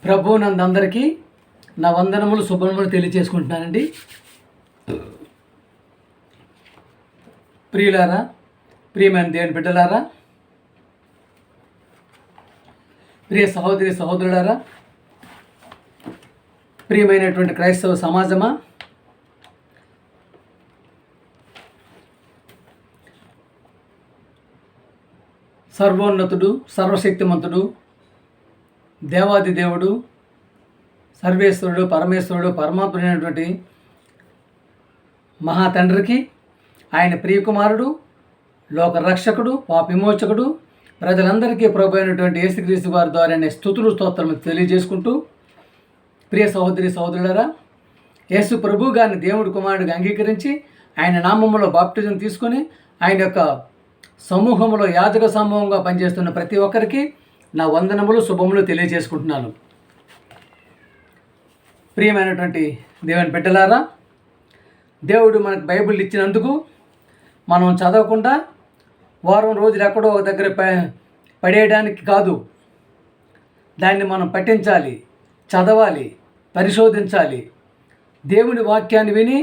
ప్రభువునందరికీ నా వందనములు శుభములు తెలియచేసుకుంటున్నానండి. ప్రియులారా, ప్రియమైన దేవుని బిడ్డలారా, ప్రియ సహోదరి సహోదరులారా, ప్రియమైనటువంటి క్రైస్తవ సమాజమా, సర్వోన్నతుడు, సర్వశక్తిమంతుడు, దేవాది దేవుడు, సర్వేశ్వరుడు, పరమేశ్వరుడు, పరమాత్ముడైనటువంటి మహాతండ్రికి, ఆయన ప్రియకుమారుడు, లోక రక్షకుడు, పాపవిమోచకుడు, ప్రజలందరికీ ప్రభు అయినటువంటి యేసుక్రీస్తు వారి ద్వారా స్తుతులు స్తోత్రము తెలియజేసుకుంటూ, ప్రియ సహోదరి సహోదరులారా, యేసు ప్రభు గారిని దేవుడు కుమారుడిగా అంగీకరించి ఆయన నామములో బాప్టిజం తీసుకొని ఆయన యొక్క సమూహంలో యాజక సమూహంగా పనిచేస్తున్న ప్రతి ఒక్కరికి నా వందనములు శుభములు తెలియజేసుకుంటున్నాను. ప్రియమైనటువంటి దేవుని బిడ్డలారా, దేవుడు మనకు బైబిల్ ఇచ్చినందుకు మనం చదవకుండా వారం రోజులు ఎక్కడో ఒక దగ్గర పడేయడానికి కాదు, దాన్ని మనం పఠించాలి, చదవాలి, పరిశోధించాలి. దేవుని వాక్యాన్ని విని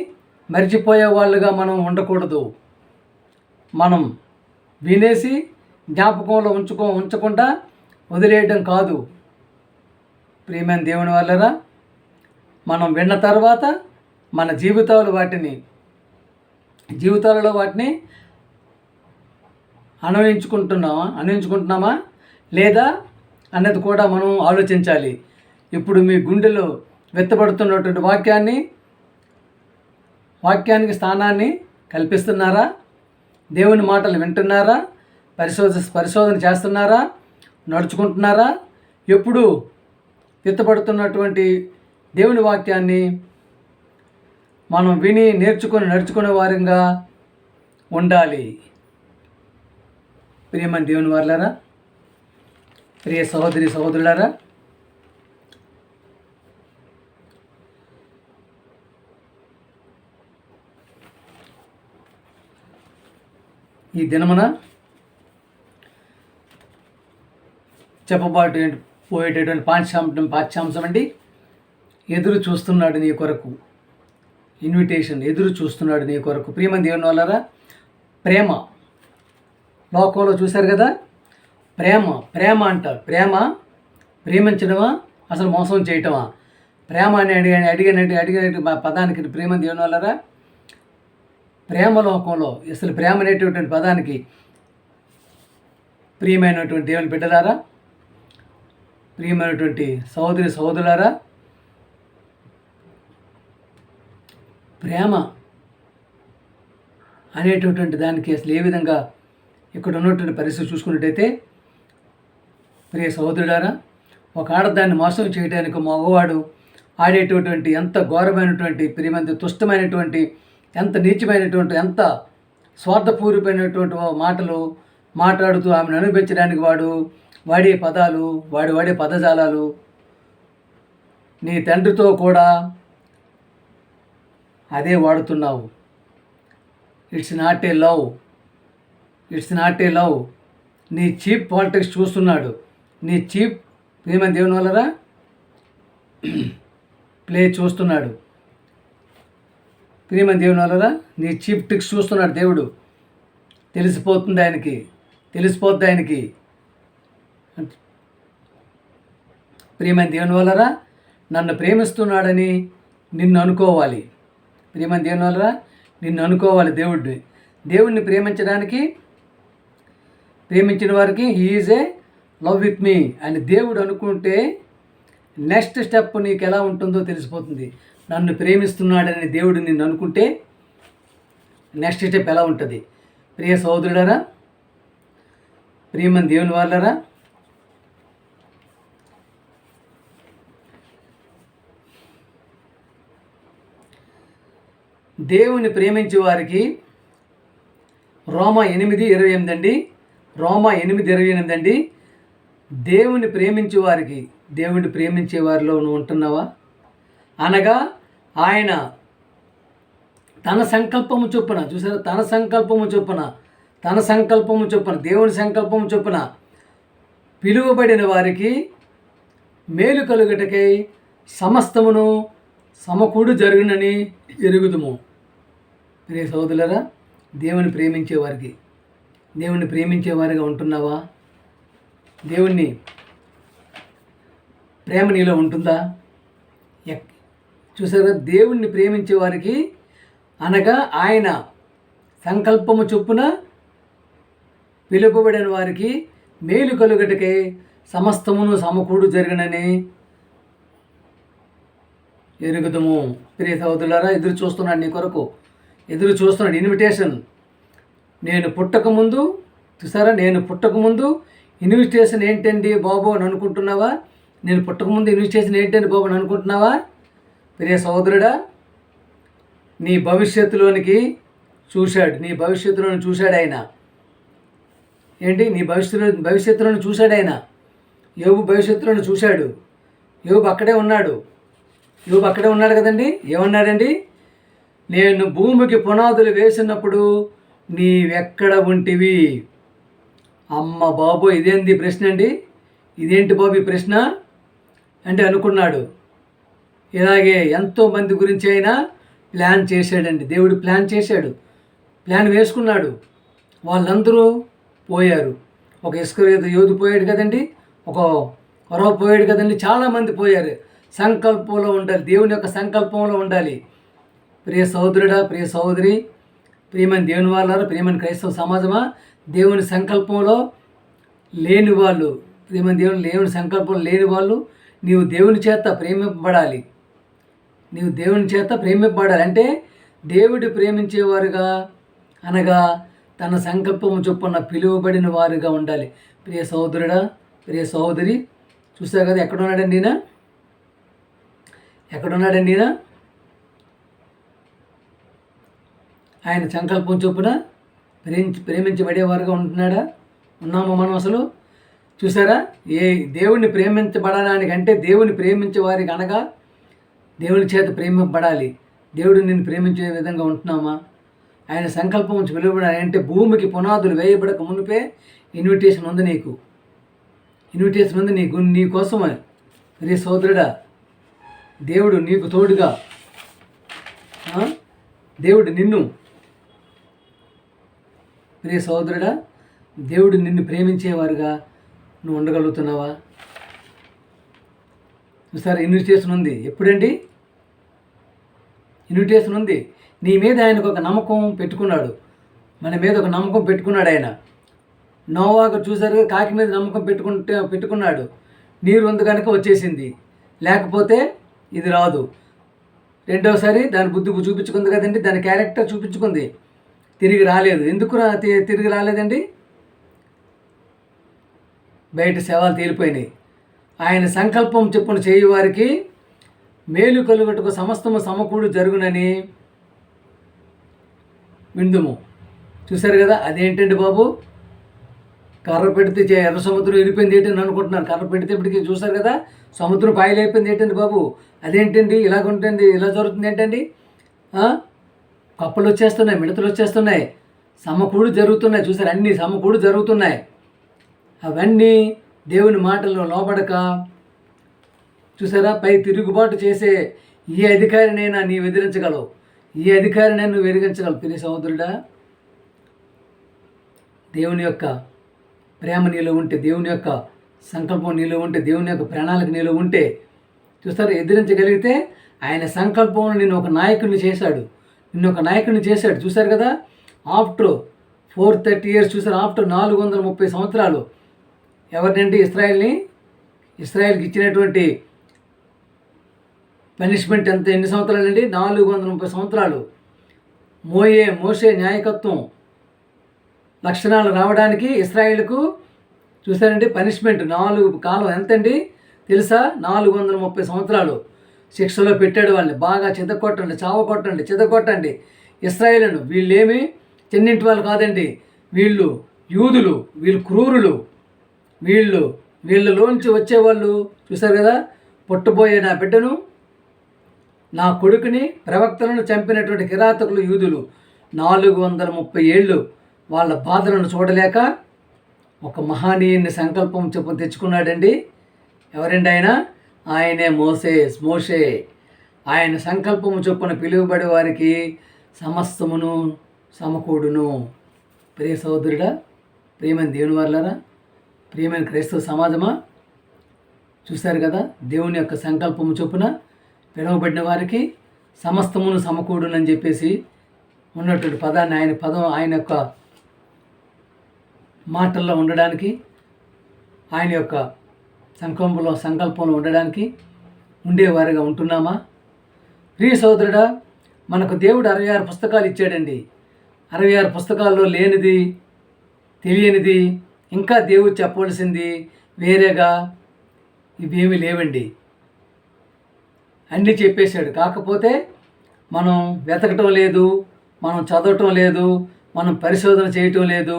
మరిచిపోయే వాళ్ళుగా మనం ఉండకూడదు. మనం వినేసి జ్ఞాపకంలో ఉంచకుండా వదిలేయడం కాదు. ప్రియమైన దేవుని వాళ్ళరా, మనం విన్న తర్వాత మన జీవితాలలో వాటిని అన్వయించుకుంటున్నామా లేదా అన్నది కూడా మనం ఆలోచించాలి. ఇప్పుడు మీ గుండెలో వెత్తబడుతున్నటువంటి వాక్యానికి స్థానాన్ని కల్పిస్తున్నారా? దేవుని మాటలు వింటున్నారా? పరిశోధన చేస్తున్నారా? నడుచుకుంటున్నారా? ఎప్పుడు ఎత్తబడుతున్నటువంటి దేవుని వాక్యాన్ని మనం విని నడుచుకునే వారంగా ఉండాలి. ప్రియమైన దేవుని వారులారా, ప్రియ సహోదరి సహోదరులారా, ఈ దినమున పోయేటటువంటి పాఠ్యాంశం అండి, ఎదురు చూస్తున్నాడు నీ కొరకు. ఇన్విటేషన్, ఎదురు చూస్తున్నాడు నీ కొరకు. ప్రియమైన దేవుని వాళ్ళారా, ప్రేమ లోకంలో చూశారు కదా, ప్రేమ అంటారు. ప్రేమించడమా అసలు మోసం చేయటమా? ప్రేమ అని అడిగినట్టు పదానికి ప్రియమైన దేవుని వాళ్ళారా, ప్రేమ లోకంలో అసలు ప్రేమ అనేటటువంటి పదానికి ప్రియమైనటువంటి దేవుని బిడ్డలారా, ప్రియమైనటువంటి సహోదరి సహోదరులారా, ప్రేమ అనేటటువంటి దానికి అసలు ఏ విధంగా ఇక్కడ ఉన్నటువంటి పరిస్థితి చూసుకున్నట్టయితే, ప్రియ సహోదరులారా, ఒక ఆడదాన్ని మోసం చేయడానికి మగవాడు ఆడేటటువంటి ఎంత ఘోరమైనటువంటి, ప్రియమైన తుష్టమైనటువంటి, ఎంత నీచమైనటువంటి, ఎంత స్వార్థపూరితమైనటువంటి మాటలు మాట్లాడుతూ ఆమెను అనుభవించడానికి వాడే పదాలు, వాడే పదజాలాలు, నీ తండ్రితో కూడా అదే వాడుతున్నావు. It's not a love. నీ చీప్ పాలిటిక్స్ చూస్తున్నాడు. నీ చీప్ ప్రియమైన దేవుని వల్లరా ప్లే చూస్తున్నాడు. ప్రియమైన దేవుని వల్లరా నీ చీప్ ట్రిక్స్ చూస్తున్నాడు దేవుడు. తెలిసిపోద్ది ఆయనకి. ప్రియమైన దేవుని వల్లరా నన్ను ప్రేమిస్తున్నాడని నిన్ను అనుకోవాలి. ప్రియమైన దేవుని వల్లరా నిన్ను అనుకోవాలి. దేవుడిని ప్రేమించిన వారికి he is a love with me అని దేవుడు అనుకుంటే నెక్స్ట్ స్టెప్ నీకు ఎలా ఉంటుందో తెలిసిపోతుంది. నన్ను ప్రేమిస్తున్నాడని దేవుడు నిన్ను అనుకుంటే నెక్స్ట్ స్టెప్ ఎలా ఉంటుంది? ప్రియ సహోదరులారా, ప్రియమైన దేవుని వాళ్ళరా, దేవుని ప్రేమించే వారికి రోమా 8:28 అండి. రోమా 8:28 అండి. దేవుని ప్రేమించే వారికి, దేవుని ప్రేమించే వారిలో నువ్వు ఉంటున్నావా? అనగా ఆయన తన సంకల్పము చొప్పున, చూసారా, తన సంకల్పము చొప్పున దేవుని సంకల్పము చొప్పున పిలువబడిన వారికి మేలు కలుగుటకై సమస్తమును సమకూడు జరుగునని ఎరుగుదుము. ప్రియ సోదరులారా, దేవుని ప్రేమించేవారిగా ఉంటున్నావా? దేవుణ్ణి ప్రేమ నీలో ఉంటుందా? చూసారా, దేవుణ్ణి ప్రేమించే వారికి అనగా ఆయన సంకల్పము చొప్పున పిలుపబడిన వారికి మేలు కలుగుటకై సమస్తమును సమకూడు జరగనని ఎరుగుదము. ప్రియ సహోదరులారా, ఎదురు చూస్తున్నాడు, నీ కొరకు ఎదురు చూస్తున్నాడు. ఇన్విటేషన్. నేను పుట్టకముందు ఇన్విటేషన్ ఏంటండి బాబు అని అనుకుంటున్నావా? నేను పుట్టకముందు ఇన్విటేషన్ ఏంటండి బాబు అని అనుకుంటున్నావా? ప్రియ సహోదరుడా, నీ భవిష్యత్తులోని చూశాడు ఆయన. ఏంటి? నీ భవిష్యత్తులోని చూశాడు ఆయన. యోబు భవిష్యత్తులోని చూశాడు. యోబు అక్కడే ఉన్నాడు కదండి. ఏమన్నాడండి? నేను భూమికి పునాదులు వేసినప్పుడు నీవెక్కడ ఉంటివి? అమ్మ బాబు, ఇదేంటి ప్రశ్న అండి? ఇదేంటి బాబు ఈ ప్రశ్న అంటే అనుకున్నాడు. ఇలాగే ఎంతోమంది గురించి అయినా ప్లాన్ చేశాడండి. దేవుడు ప్లాన్ వేసుకున్నాడు. వాళ్ళందరూ పోయారు. ఒక ఇస్కరియోతు యోధు పోయాడు కదండి, ఒక కొరవ పోయాడు కదండి, చాలామంది పోయారు. సంకల్పంలో ఉండాలి, దేవుని యొక్క సంకల్పంలో ఉండాలి. ప్రియ సహోదరుడా, ప్రియ సహోదరి, ప్రియమైన దేవుని వాళ్ళారా, ప్రియమైన క్రైస్తవ సమాజమా, దేవుని సంకల్పంలో లేని వాళ్ళు, దేవుని సంకల్పంలో లేని వాళ్ళు, నీవు దేవుని చేత ప్రేమింపబడాలి. అంటే దేవుడు ప్రేమించేవారుగా అనగా తన సంకల్పము చొప్పున పిలువబడిన వారుగా ఉండాలి. ప్రియ సహోదరుడా, ప్రియ సహోదరి, చూసావు కదా ఎక్కడున్నాడండి ఈయన? ఆయన సంకల్పం చొప్పున ప్రేమించబడేవారుగా ఉన్నామా మనం అసలు? చూసారా, దేవుణ్ణి ప్రేమించబడడానికి అంటే దేవుని ప్రేమించే వారికి అనగా దేవుని చేత ప్రేమింపబడాలి. దేవుడు నిన్ను ప్రేమించే విధంగా ఉంటున్నామా? ఆయన సంకల్పం నుంచి పిలువబడాలి అంటే భూమికి పునాదులు వేయబడక మునిపే ఇన్విటేషన్ ఉంది నీకు, నీ కోసమే. రే సోదరుడా, దేవుడు నీకు తోడుగా, దేవుడు నిన్ను ప్రేమించేవారుగా నువ్వు ఉండగలుగుతున్నావా? చూసారా, ఇన్విటేషన్ ఉంది. ఎప్పుడండి ఇన్విటేషన్ ఉంది? నీ మీద ఆయనకు ఒక నమ్మకం పెట్టుకున్నాడు, మన మీద ఒక నమ్మకం పెట్టుకున్నాడు ఆయన. నోవాకు చూసారు, కాకి మీద నమ్మకం పెట్టుకున్నాడు. నీరు ఉంది కనుక వచ్చేసింది, లేకపోతే ఇది రాదు. రెండోసారి దాని బుద్ధి చూపించుకుంది కదండి, దాని క్యారెక్టర్ చూపించుకుంది, తిరిగి రాలేదు. ఎందుకు తిరిగి రాలేదండి? బయట శవాలు తేలిపోయినాయి. ఆయన సంకల్పం చెప్పున చేయువారికి మేలు కలుగుటకు సమస్తము సమకూడు జరుగునని విందుము. చూశారు కదా, అదేంటండి బాబు? కర్ర పెడితే ఎర్ర సముద్రం విరిపోయింది ఏంటని అనుకుంటున్నారు. కర్ర పెడితే ఇప్పటికీ చూశారు కదా, సముద్రం పాయలైపోయింది ఏంటండి బాబు? అదేంటండి? ఇలా జరుగుతుంది ఏంటండి? కప్పలు వచ్చేస్తున్నాయి, మిడతలు వచ్చేస్తున్నాయి, సమకూడు జరుగుతున్నాయి. చూసారు, అన్నీ సమకూడు జరుగుతున్నాయి. అవన్నీ దేవుని మాటల్లో లోబడక, చూసారా, పై తిరుగుబాటు చేసే ఈ అధికారినైనా నీవు ఎదిరించగలవు, ఈ అధికారినైనా నువ్వు ఎదిరించగలవు. ప్రియ సహోదరుడా, దేవుని యొక్క ప్రేమ నీలో ఉంటే, దేవుని యొక్క సంకల్పం నీలో ఉంటే, దేవుని యొక్క ప్రణాళిక నీలో ఉంటే, చూస్తారు, ఎదిరించగలిగితే ఆయన సంకల్పంలో నిన్ను ఒక నాయకుడిని చేశాడు. చూశారు కదా, ఆఫ్టర్ 430 years, చూసారు, ఆఫ్టర్ 430 సంవత్సరాలు ఎవరినండి? ఇస్రాయేల్కి ఇచ్చినటువంటి పనిష్మెంట్ ఎన్ని సంవత్సరాలండి? 430 సంవత్సరాలు. మోషే నాయకత్వం లక్షణాలు రావడానికి ఇస్రాయేల్కు చూసారండి పనిష్మెంట్ 4 కాలం ఎంతండి తెలుసా? 430 సంవత్సరాలు శిక్షలో పెట్టాడు. వాళ్ళని బాగా చెదకొట్టండి ఇస్రాయేలును. వీళ్ళేమి చెన్నింటి వాళ్ళు కాదండి, వీళ్ళు యూదులు, వీళ్ళు క్రూరులు, వీళ్ళలోంచి వచ్చేవాళ్ళు. చూసారు కదా, పుట్టబోయే నా బిడ్డను, నా కొడుకుని, ప్రవక్తలను చంపినటువంటి కిరాతకులు యూదులు 430 ఏళ్ళు వాళ్ళ బాధలను చూడలేక ఒక మహనీయుని సంకల్పం తెచ్చుకున్నాడండి. ఎవరండి ఆయన? ఆయనే మోషే. ఆయన సంకల్పము చొప్పున పిలువబడే వారికి సమస్తమును సమకూడును. ప్రియ సహోదరుడా, ప్రియమైన దేవుని వారలారా, ప్రియమైన క్రైస్తవ సమాజమా, చూశారు కదా, దేవుని యొక్క సంకల్పము చొప్పున పిలువబడిన వారికి సమస్తమును సమకూడునని చెప్పేసి ఉన్నటువంటి పదాన్ని ఆయన యొక్క మాటల్లో ఉండడానికి, ఆయన యొక్క సంకల్పంలో ఉండడానికి ఉండేవారిగా ఉంటున్నామా? ప్రియ సోదరుడా, మనకు దేవుడు 66 పుస్తకాలు ఇచ్చాడండి. 66 పుస్తకాల్లో లేనిది, తెలియనిది, ఇంకా దేవుడు చెప్పవలసింది వేరేగా ఇవేమీ లేవండి. అన్నీ చెప్పేశాడు. కాకపోతే మనం వెతకటం లేదు, మనం చదవటం లేదు, మనం పరిశోధన చేయటం లేదు,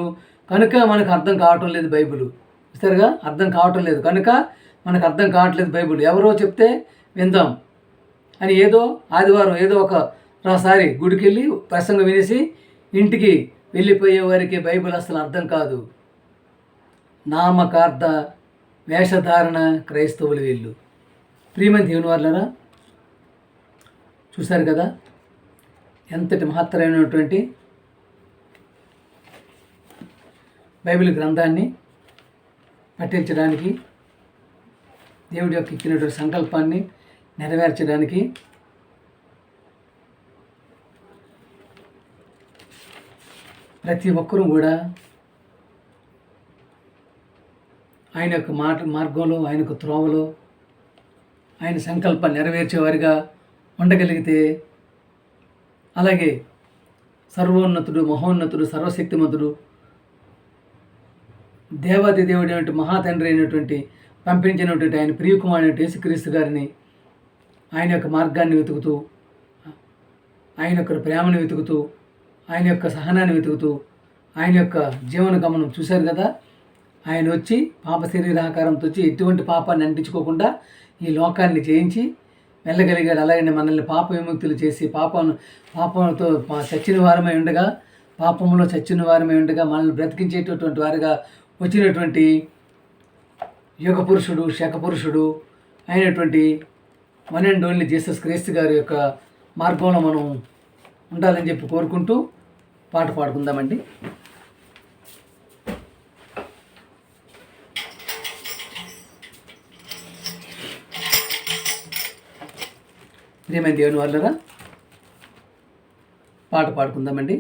కనుక మనకు అర్థం కావటం లేదు బైబిల్. చూస్తారుగా, అర్థం కావటం లేదు కనుక మనకు అర్థం కావట్లేదు బైబిల్. ఎవరో చెప్తే విందాం అని ఆదివారం ఒకసారి గుడికి వెళ్ళి ప్రసంగం వినేసి ఇంటికి వెళ్ళిపోయే వారికి బైబిల్ అసలు అర్థం కాదు. నామకార్థ వేషధారణ క్రైస్తవులు వీళ్ళు. ప్రియమైన దేవుని వారలారా, చూశారు కదా, ఎంతటి మహత్తరమైనటువంటి బైబిల్ గ్రంథాన్ని పఠించడానికి, దేవుడి యొక్క ఇచ్చినటువంటి సంకల్పాన్ని నెరవేర్చడానికి ప్రతి ఒక్కరూ కూడా ఆయన యొక్క మార్గంలో, ఆయన యొక్క త్రోవలో, ఆయన సంకల్పాన్ని నెరవేర్చేవారిగా ఉండగలిగితే, అలాగే సర్వోన్నతుడు, మహోన్నతుడు, సర్వశక్తిమంతుడు, దేవాది దేవుడు అయినటువంటి మహాతండ్రి అయినటువంటి పంపించినటువంటి ఆయన ప్రియకుమారుడు యేసుక్రీస్తు గారిని, ఆయన యొక్క మార్గాన్ని వెతుకుతూ, ఆయన యొక్క ప్రేమను వెతుకుతూ, ఆయన యొక్క సహనాన్ని వెతుకుతూ, ఆయన యొక్క జీవన గమనం చూశారు కదా. ఆయన వచ్చి పాప శరీరాకారంతో వచ్చి ఎటువంటి పాపాన్ని అంటించుకోకుండా ఈ లోకాన్ని జయించి వెళ్ళగలిగాడు. అలాగే మనల్ని పాప విముక్తులు చేసి పాపంతో చచ్చిన వారమై ఉండగా, పాపంలో చచ్చిన వారమై ఉండగా మనల్ని బ్రతికించేటటువంటి వారిగా వచ్చినటువంటి యుగ పురుషుడు, శక పురుషుడు అయినటువంటి వన్ అండ్ ఓన్లీ జీసస్ క్రీస్తు గారి యొక్క మార్గంలో మనం ఉండాలని చెప్పి కోరుకుంటూ పాట పాడుకుందామండి. ప్రియమైన దేవుని వాళ్ళరా, పాట పాడుకుందామండి.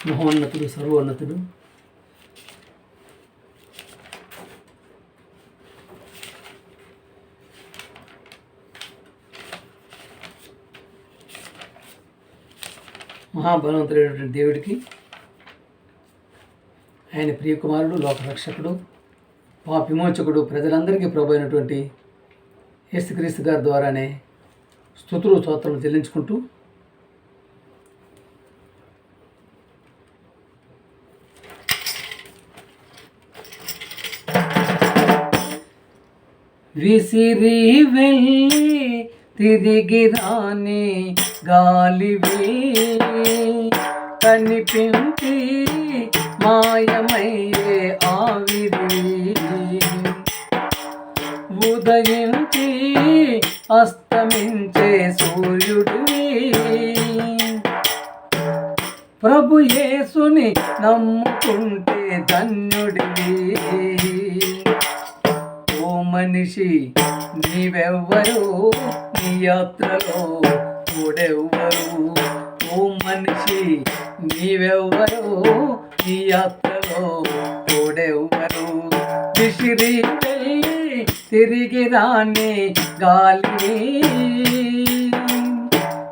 మహోన్నతుడు, సర్వోన్నతుడు, మహాబలవంతుడైనటువంటి దేవుడికి, ఆయన ప్రియకుమారుడు, లోకరక్షకుడు, విమోచకుడు, ప్రజలందరికీ ప్రభు అయినటువంటి యేసుక్రీస్తు గారి ద్వారానే స్తుతులు స్తోత్రం చెల్లించుకుంటూ విసిరి వెళ్ళి తిరిగి రాని గాలివి, కనిపించి మాయమయ్యే ఆవిరి, ఉదయించి అస్తమించే సూర్యుడివి, ప్రభు యేసుని నమ్ముకుంటే ధన్యుడివి. మనిషి నీవెవ్వరు, నీ యాత్రలో తోడెవ్వరు. ఓ మనిషి నీవెవ్వరు, నీ యాత్రలో తోడెవ్వరు. విసిరి వెళ్ళి తిరిగి రాని గాలి,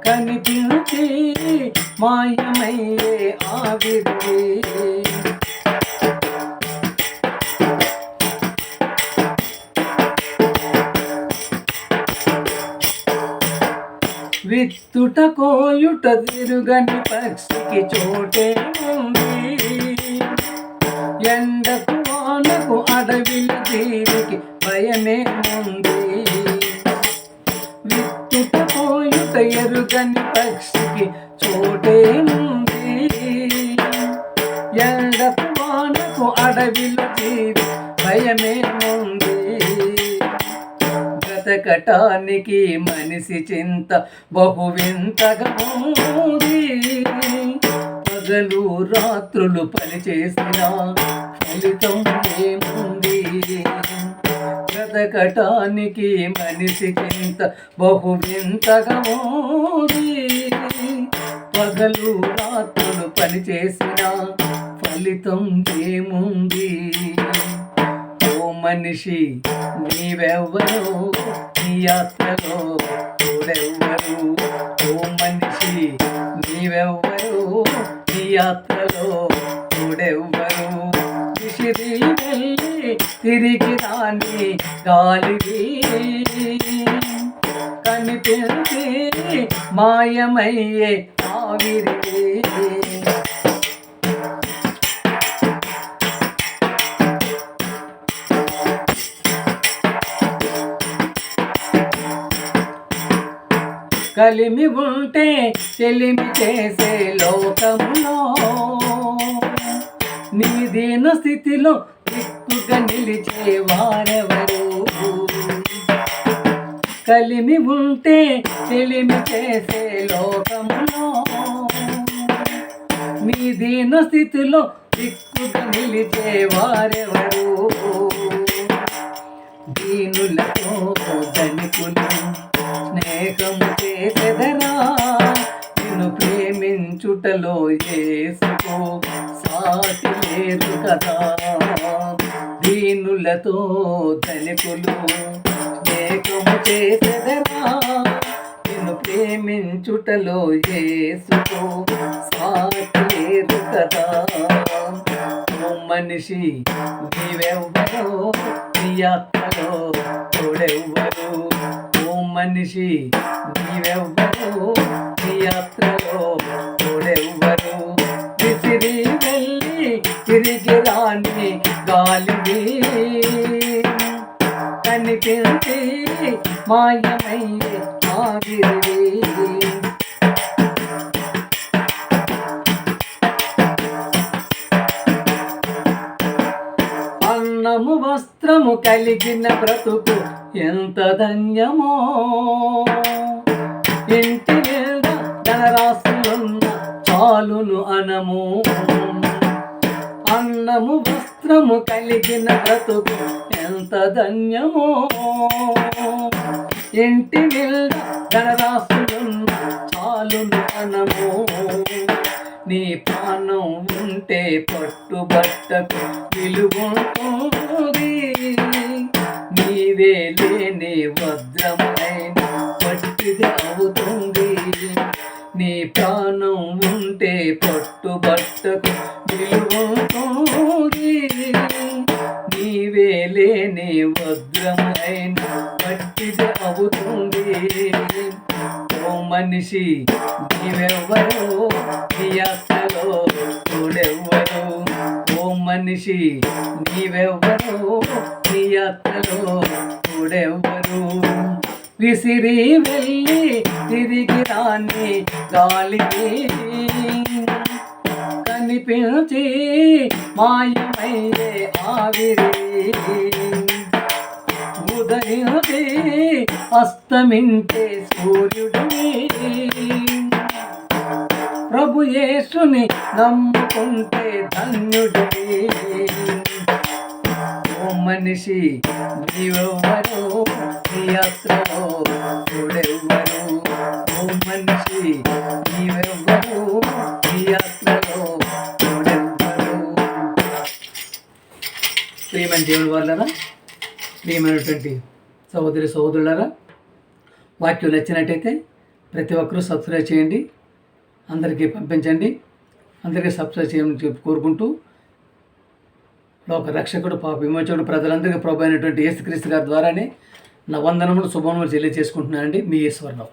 కనిపించి మాయమయ్యే ఆవిరి, విత్తుట కోయుట తిరుగని పక్షికి చోటే ఉంది. ఎండకు వానకు అడవిల జీవికి భయమే ఉంది. విత్తుట కోయుట ఎరుగని పక్షికి చోటే ఉంది. ఎండకు వానకు అడవిల జీవి భయమే ఉంది. బ్రతకటానికి మనిషి చింత బహు వింతగా ఉంది. పగలు రాత్రులు పనిచేసిన ఫలితం ఏముంది? బ్రతకటానికి మనిషి చింత బహు వింతగా ఉంది. పగలు రాత్రులు పనిచేసిన ఫలితం ఏముంది? ఓ మనిషి నీవెవ్వరు, నీ యాత్రలో తోడెవ్వరు? ఓ మనిషి నీవెవ్వరు, నీ యాత్రలో తోడెవ్వరు? విసిరి వెళ్ళి తిరిగి రాని గాలివి, కనిపించి మాయమయ్యే ఆవిరివి. కలిమి ఉంటే చెలిమి చేసే లోకములో, నీ దీన స్థితిలో దిక్కుగా నిలిచే వారెవరు? కలిమి ఉంటే చెలిమి చేసే లోకములో, నీ దీన స్థితిలో దిక్కుగా నిలిచే వారెవరు? దీనులతో ధనికులు స్నేహము చేసెదరా, నిన్ను ప్రేమించుటలో యేసుకో సాటి లేదు కదా. దీనులతో ధనికులు స్నేహము చేసెదరా, నిన్ను ప్రేమించుటలో యేసుకో సాటి లేదు కదా. ఓ మనిషి నీవెవ్వరో, నీ యాత్రలో తోడెవ్వరు? ఓ మనిషి నీవెవ్వరు, నీ యాత్రలో తోడెవ్వరు? విసిరి వెళ్ళి తిరిగి రాని గాలివి, కనిపించి మాయమయ్యే ఆవిరివి. అన్నము వస్త్రము కలిగిన బ్రతుకు ఎంత ధన్యమో. ఇంటి మీద ధనరాశులున్న చాలును అనము. అన్నము వస్త్రము కలిగిన బ్రతుకు ఎంత ధన్యమో. ఇంటి మీద ధనరాశులున్న చాలును అనము. నీ ప్రాణం ఉంటే పట్టుబట్టకు విలువుంటుంది. నీవే లేని వజ్రమైన పట్టిది అవుతుంది. నీ ప్రాణం ఉంటే పట్టుబట్టకు విలువుంటుంది. నీవే లేని వజ్రమైన పట్టిది అవుతుంది. ఓ మనిషి నీవెవ్వరో, నీ యాత్రలో తోడెవ్వరు? ఓ మనిషి నీవెవ్వరో, నీ యాత్రలో తోడెవ్వరు? విసిరి వెళ్ళి తిరిగి రాని గాలికి, కనిపించి మాయమయ్యే ఆవిరి. ఉదయించి అస్తమించే సూర్యుడిని, ప్రభు యేసుని నమ్ముకుంటే ధన్యుడివి. ఓ మనిషి నీవెవ్వరో, నీ యాత్రలో తోడెవ్వరు? ఓ మనిషి నీవెవ్వరో, నీ యాత్రలో తోడెవ్వరు? ప్రియమైన దేవుని వాళ్ళరా, ప్రియమైనటువంటి సహోదరి సహోదరులారా, వాక్యం నచ్చినట్టయితే ప్రతి ఒక్కరూ సబ్స్క్రైబ్ చేయండి, అందరికీ పంపించండి. అందరికీ సబ్స్క్రైబ్ చేయమని కోరుకుంటూ, లోక రక్షకుడు పాప విమోచకుడు ప్రజలందరికీ ప్రభు అయినటువంటి యేసుక్రీస్తు గారి ద్వారానే నా వందనములు శుభములు తెలియజేసుకుంటున్నానండి. మీ ఈశ్వరరావు.